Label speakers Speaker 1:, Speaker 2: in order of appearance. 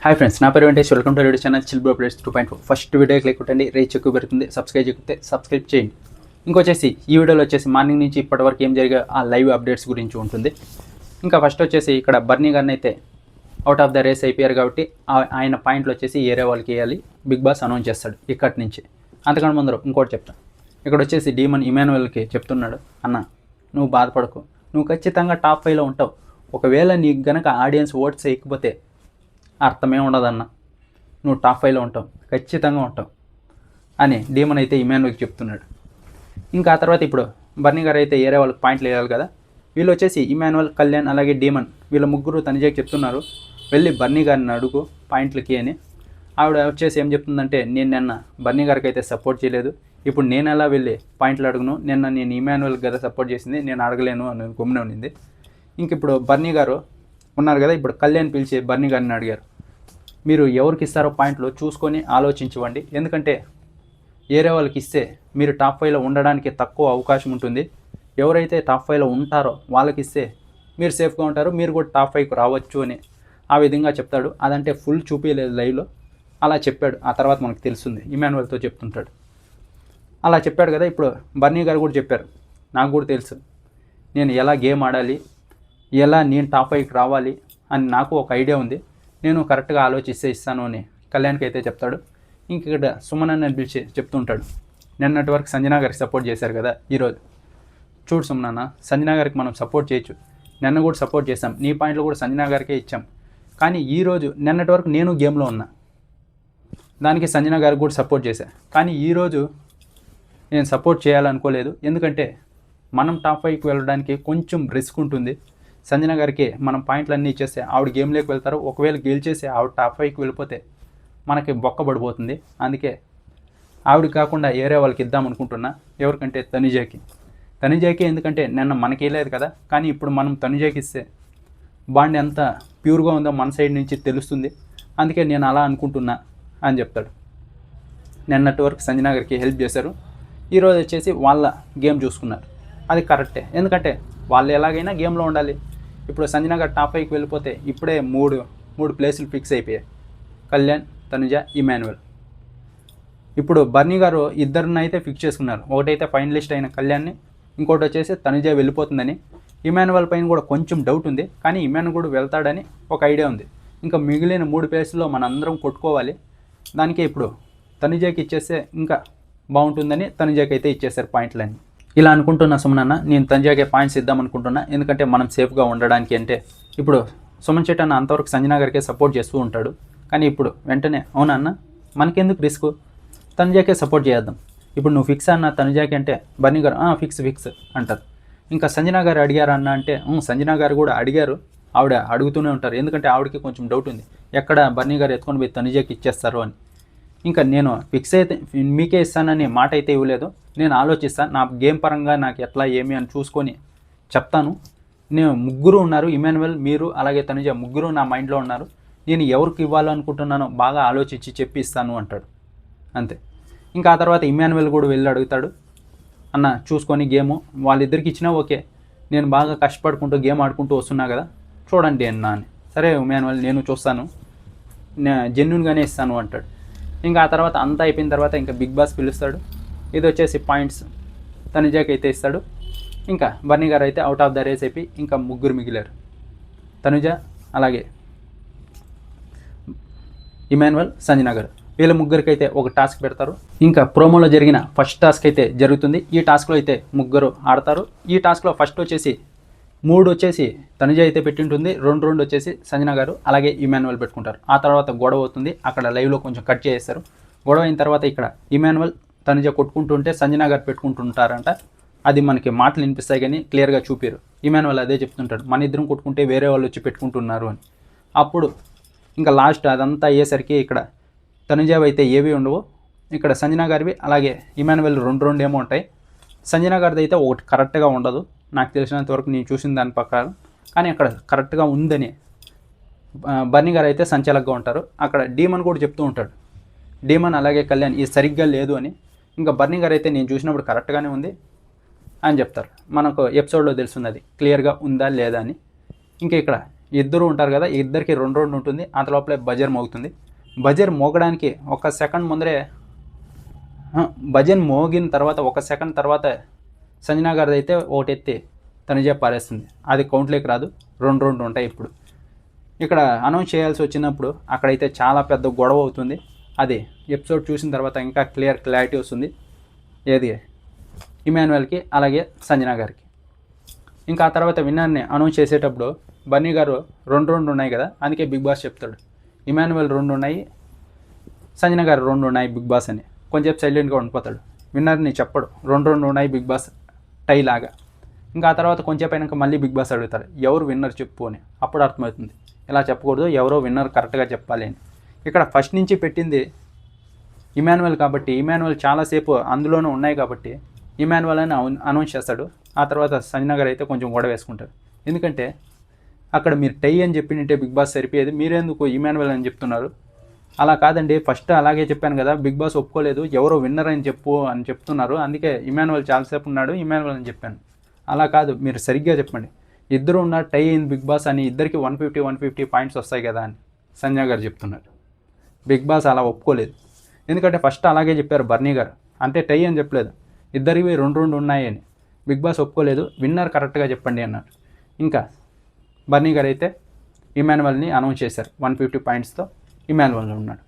Speaker 1: Hi friends, నా పేరు Venkatesh. Welcome to radio channel chill bro place 2.4. First video click కొట్టండి, reach ఎక్కువ పెరుగుతుంది. సబ్స్క్రైబ్ చేయండి. ఇంకొచ్చేసి ఈ వీడియోలో వచ్చేసి మార్నింగ్ నుంచి ఇప్పటివరకు ఏం జరిగా ఆ లైవ్ అప్డేట్స్ గురించి ఉంటుంది. ఇంకా ఫస్ట్ వచ్చేసి ఇక్కడ బర్నీ గారిని అయితే అవుట్ ఆఫ్ ద రేస్ అయిపోయారు కాబట్టి ఆయన పాయింట్లు వచ్చేసి ఏరే వాళ్ళకి వేయాలి. బిగ్ బాస్ అనౌన్స్ చేస్తాడు ఇక్కడి నుంచి. అంతకన్నా ముందర ఇంకోటి చెప్తాను. ఇక్కడ వచ్చేసి డీమన్ ఇమాన్యుయల్కి చెప్తున్నాడు, అన్న నువ్వు బాధపడకు, నువ్వు ఖచ్చితంగా టాప్ 5లో ఉంటావు. ఒకవేళ నీకు గనక ఆడియన్స్ ఓట్స్ వేయకపోతే అర్థమే ఉండదన్న, నువ్వు టాప్ 5లో ఉంటావు, ఖచ్చితంగా ఉంటావు అని డీమన్ అయితే ఇమాన్యుయల్కి చెప్తున్నాడు. ఇంకా ఆ తర్వాత ఇప్పుడు బర్నీ గారు అయితే ఏరే వాళ్ళకి పాయింట్లు వేయాలి కదా. వీళ్ళు వచ్చేసి ఇమాన్యుయల్, కళ్యాణ్ అలాగే డీమన్ వీళ్ళ ముగ్గురు తనిజాకి చెప్తున్నారు, వెళ్ళి బర్నీ గారిని అడుగు పాయింట్లకి అని. ఆవిడ వచ్చేసి ఏం చెప్తుందంటే, నేను నిన్న బర్నీ గారికి అయితే సపోర్ట్ చేయలేదు, ఇప్పుడు నేను ఎలా వెళ్ళి పాయింట్లు అడుగును, నేను ఇమాన్యుయల్ కదా సపోర్ట్ చేసింది, నేను అడగలేను అని గమ్మున ఉన్నింది. ఇంక ఇప్పుడు బర్నీ గారు ఉన్నారు కదా, ఇప్పుడు కళ్యాణ్ పిలిచి బర్నీ గారిని అడిగారు, మీరు ఎవరికి ఇస్తారో పాయింట్లు చూసుకొని ఆలోచించవండి, ఎందుకంటే ఏరే వాళ్ళకి ఇస్తే మీరు టాప్ 5లో ఉండడానికి తక్కువ అవకాశం ఉంటుంది. ఎవరైతే టాప్ 5లో ఉంటారో వాళ్ళకి ఇస్తే మీరు సేఫ్గా ఉంటారు, మీరు కూడా టాప్ 5కు రావచ్చు అని ఆ విధంగా చెప్తాడు. అదంటే ఫుల్ చూపించలేదు లైవ్లో, అలా చెప్పాడు. ఆ తర్వాత మనకు తెలుస్తుంది, ఇమాన్యుయల్తో చెప్తుంటాడు. అలా చెప్పాడు కదా. ఇప్పుడు బర్నీ గారు కూడా చెప్పారు, నాకు కూడా తెలుసు నేను ఎలా గేమ్ ఆడాలి, ఎలా నేను టాప్ 5కి రావాలి అని నాకు ఒక ఐడియా ఉంది, నేను కరెక్ట్గా ఆలోచిస్తే ఇస్తాను అని కళ్యాణ్కి అయితే చెప్తాడు. ఇంక ఇక్కడ సుమన్ అని పిలిచి చెప్తుంటాడు, నిన్నటి వరకు సంజనా గారికి సపోర్ట్ చేశారు కదా, ఈరోజు చూడు సుమనన్న, సంజనా గారికి మనం సపోర్ట్ చేయొచ్చు, నిన్న కూడా సపోర్ట్ చేసాం, నీ పాయింట్లు కూడా సంజనా గారికే ఇచ్చాం, కానీ ఈరోజు నిన్నటి వరకు నేను గేమ్లో ఉన్నా, దానికి సంజనా గారికి కూడా సపోర్ట్ చేశా, కానీ ఈరోజు నేను సపోర్ట్ చేయాలనుకోలేదు, ఎందుకంటే మనం టాప్ 5కి వెళ్ళడానికి కొంచెం రిస్క్ ఉంటుంది. సంజనా గారికి మనం పాయింట్లు అన్నీ ఇచ్చేస్తే ఆవిడ గేమ్లోకి వెళ్తారు, ఒకవేళ గెలిచేసి ఆవిడ టాప్ 5కి వెళ్ళిపోతే మనకి బొక్క పడిపోతుంది. అందుకే ఆవిడ కాకుండా ఏరే వాళ్ళకి ఇద్దాం అనుకుంటున్నా. ఎవరికంటే తనుజాకి ఎందుకంటే నిన్న మనకి వెళ్ళలేదు కదా, కానీ ఇప్పుడు మనం తనుజాకి ఇస్తే బాండ్ ఎంత ప్యూర్గా ఉందో మన సైడ్ నుంచి తెలుస్తుంది, అందుకే నేను అలా అనుకుంటున్నా అని చెప్తాడు. నిన్నటి వరకు సంజనా గారికి హెల్ప్ చేశారు, ఈరోజు వచ్చేసి వాళ్ళ గేమ్ చూసుకున్నారు, అది కరెక్టే, ఎందుకంటే వాళ్ళు ఎలాగైనా గేమ్లో ఉండాలి. ఇప్పుడు సంజనా గారు టాప్ 5కి వెళ్ళిపోతే ఇప్పుడే మూడు ప్లేసులు ఫిక్స్ అయిపోయాయి, కళ్యాణ్, తనుజ, ఇమాన్యుయల్. ఇప్పుడు బర్నీ గారు ఇద్దరిని అయితే ఫిక్స్ చేసుకున్నారు, ఒకటైతే ఫైనలిస్ట్ అయిన కళ్యాణ్ని, ఇంకోటి వచ్చేసి తనుజ వెళ్ళిపోతుందని. ఇమాన్యుయల్ పైన కూడా కొంచెం డౌట్ ఉంది, కానీ ఇమాన్యుయల్ కూడా వెళ్తాడని ఒక ఐడియా ఉంది. ఇంకా మిగిలిన 3 ప్లేసుల్లో మనందరం కొట్టుకోవాలి, దానికే ఇప్పుడు తనుజకి ఇచ్చేస్తే ఇంకా బాగుంటుందని తనుజకి అయితే ఇచ్చేసారు పాయింట్లన్నీ. ఇలా అనుకుంటున్నా సుమనన్న, నేను తనుజాకే పాయింట్స్ ఇద్దాం అనుకుంటున్నా, ఎందుకంటే మనం సేఫ్గా ఉండడానికి. అంటే ఇప్పుడు సుమన్ శెట్టి అన్న అంతవరకు సంజనా గారికే సపోర్ట్ చేస్తూ ఉంటాడు, కానీ ఇప్పుడు వెంటనే అవునా అన్న మనకెందుకు రిస్క్, తనుజాకే సపోర్ట్ చేద్దాం, ఇప్పుడు నువ్వు ఫిక్స్ అన్న తనుజాకి అంటే బర్నీ గారు ఫిక్స్ అంటారు. ఇంకా సంజనా గారు అడిగారు అన్న అంటే సంజనా గారు కూడా అడిగారు, ఆవిడ అడుగుతూనే ఉంటారు, ఎందుకంటే ఆవిడకి కొంచెం డౌట్ ఉంది, ఎక్కడ బర్నీ గారు ఎత్తుకొని పోయి తనుజాకి ఇచ్చేస్తారు అని. ఇంకా నేను ఫిక్స్ అయితే మీకే ఇస్తానని మాట అయితే ఇవ్వలేదు, నేను ఆలోచిస్తాను, నా గేమ్ పరంగా నాకు ఎట్లా ఏమి అని చూసుకొని చెప్తాను. నేను ముగ్గురు ఉన్నారు, ఇమాన్యుయల్, మీరు అలాగే తనుజ, ముగ్గురు నా మైండ్లో ఉన్నారు, నేను ఎవరికి ఇవ్వాలనుకుంటున్నానో బాగా ఆలోచించి చెప్పి ఇస్తాను అంటాడు. అంతే. ఇంకా ఆ తర్వాత ఇమాన్యుయల్ కూడా వెళ్ళి అడుగుతాడు, అన్న చూసుకొని గేము వాళ్ళిద్దరికి ఇచ్చినా ఓకే, నేను బాగా కష్టపడుకుంటూ గేమ్ ఆడుకుంటూ వస్తున్నా కదా, చూడండి అన్న అని. సరే ఇమాన్యుయల్, నేను చూస్తాను, జెన్యున్గానే ఇస్తాను అంటాడు. ఇంకా ఆ తర్వాత అంతా అయిపోయిన తర్వాత ఇంకా బిగ్ బాస్ పిలుస్తాడు, ఇది వచ్చేసి పాయింట్స్ తనుజాకి అయితే ఇస్తాడు. ఇంకా బర్నీ గారు అయితే అవుట్ ఆఫ్ ద రేస్ అయిపోయి ఇంకా ముగ్గురు మిగిలారు, తనుజ అలాగే ఇమాన్యుయల్, సంజనా గారు. వీళ్ళ ముగ్గురికి అయితే ఒక టాస్క్ పెడతారు. ఇంకా ప్రోమోలో జరిగిన ఫస్ట్ టాస్క్ అయితే జరుగుతుంది. ఈ టాస్క్లో అయితే ముగ్గురు ఆడతారు. ఈ టాస్క్లో ఫస్ట్ వచ్చేసి 3 వచ్చేసి తనుజ అయితే పెట్టింటుంది, 2 వచ్చేసి సంజనా గారు అలాగే ఇమాన్యుయల్ పెట్టుకుంటారు. ఆ తర్వాత గొడవ అవుతుంది, అక్కడ లైవ్లో కొంచెం కట్ చేస్తారు. గొడవ అయిన తర్వాత ఇక్కడ ఇమాన్యుయల్, తనుజ కొట్టుకుంటుంటే సంజనా గారు పెట్టుకుంటుంటారంట. అది మనకి మాటలు వినిపిస్తాయి కానీ క్లియర్గా చూపారు. ఇమాన్యుయల్ అదే చెప్తుంటాడు, మన ఇద్దరం కొట్టుకుంటే వేరే వాళ్ళు వచ్చి పెట్టుకుంటున్నారు అని. అప్పుడు ఇంకా లాస్ట్ అదంతా అయ్యేసరికి ఇక్కడ తనుజావి అయితే ఏవి ఉండవు, ఇక్కడ సంజనా గారివి అలాగే ఇమాన్యుయల్ 2 ఏమో ఉంటాయి. సంజనా గారిది అయితే ఒకటి కరెక్ట్గా ఉండదు, నాకు తెలిసినంత వరకు నేను చూసిన దాని ప్రకారం, కానీ అక్కడ కరెక్ట్గా ఉందని బర్నీ గారు అయితే సంచాలకుగా ఉంటారు. అక్కడ డీమన్ కూడా చెప్తూ ఉంటాడు, డీమన్ అలాగే కళ్యాణ్ ఇది సరిగ్గా లేదు అని. ఇంకా బర్నీ గారు అయితే నేను చూసినప్పుడు కరెక్ట్గానే ఉంది అని చెప్తారు. మనకు ఎపిసోడ్లో తెలుస్తుంది అది క్లియర్గా ఉందా లేదా అని. ఇంకా ఇక్కడ ఇద్దరు ఉంటారు కదా, ఇద్దరికి 2 రౌండ్లు ఉంటుంది. అంత లోపలే బజర్ మోగుతుంది. బజర్ మోగడానికి 1 సెకండ్ ముందరే, బజర్ మోగిన తర్వాత 1 సెకండ్ తర్వాత సంజనా గారిది అయితే ఒకటి ఎత్తి తనుజ పారేస్తుంది. అది కౌంట్లోకి రాదు, 2 రౌండ్లు ఉంటాయి. ఇప్పుడు ఇక్కడ అనౌన్స్ చేయాల్సి వచ్చినప్పుడు అక్కడైతే చాలా పెద్ద గొడవ అవుతుంది. అది ఎపిసోడ్ చూసిన తర్వాత ఇంకా క్లారిటీ వస్తుంది. ఏది ఇమాన్యుయల్కి అలాగే సంజనా గారికి. ఇంకా ఆ తర్వాత విన్నర్ని అనౌన్స్ చేసేటప్పుడు బన్నీ గారు 2 రౌండ్లు ఉన్నాయి కదా, అందుకే బిగ్ బాస్ చెప్తాడు ఇమాన్యుయల్ 2 ఉన్నాయి, సంజనా గారు 2 ఉన్నాయి బిగ్ బాస్ అని. కొంచెం సైలెంట్గా ఉండిపోతాడు. విన్నర్ని చెప్పడు 2 రౌండ్లు ఉన్నాయి బిగ్ బాస్ టై లాగా. ఇంకా ఆ తర్వాత కొంచెం అయినాక మళ్ళీ బిగ్ బాస్ అడుగుతారు ఎవరు విన్నర్ చెప్పు అని. అప్పుడు అర్థమవుతుంది ఇలా చెప్పకూడదు, ఎవరో విన్నర్ కరెక్ట్గా చెప్పాలి అని. ఇక్కడ ఫస్ట్ నుంచి పెట్టింది ఇమాన్యుయల్ కాబట్టి ఇమాన్యుయల్ చాలాసేపు అందులోనూ ఉన్నాయి కాబట్టి ఇమాన్యుయల్ అని అనౌన్స్ చేస్తాడు. ఆ తర్వాత సంజనా గారు అయితే కొంచెం గొడవ వేసుకుంటారు. ఎందుకంటే అక్కడ మీరు టై అని చెప్పినట్టే బిగ్ బాస్ సరిపోయేది, మీరెందుకు ఇమాన్యుయల్ అని చెప్తున్నారు? అలా కాదండి, ఫస్ట్ అలాగే చెప్పాను కదా, బిగ్ బాస్ ఒప్పుకోలేదు, ఎవరో విన్నర్ అని చెప్పు అని చెప్తున్నారు, అందుకే ఇమాన్యుయల్ చాలాసేపు ఉన్నాడు ఇమాన్యుయల్ అని చెప్పాను. అలా కాదు, మీరు సరిగ్గా చెప్పండి, ఇద్దరు ఉన్న టై ఇన్ బిగ్ బాస్ అని, ఇద్దరికి 150 పాయింట్స్ వస్తాయి కదా అని సంజనా గారు చెప్తున్నారు. బిగ్ బాస్ అలా ఒప్పుకోలేదు. ఎందుకంటే ఫస్ట్ అలాగే చెప్పారు బర్నీ గారు, అంటే టై అని చెప్పలేదు, ఇద్దరివి 2 రౌండ్లు ఉన్నాయి అని. బిగ్ బాస్ ఒప్పుకోలేదు, విన్నర్ కరెక్ట్గా చెప్పండి అన్నారు. ఇంకా బర్నీ గారు అయితే ఇమాన్యుయల్ని అనౌన్స్ చేశారు, 150 పాయింట్స్తో ఇమాన్యుయల్ ఉన్నాడు.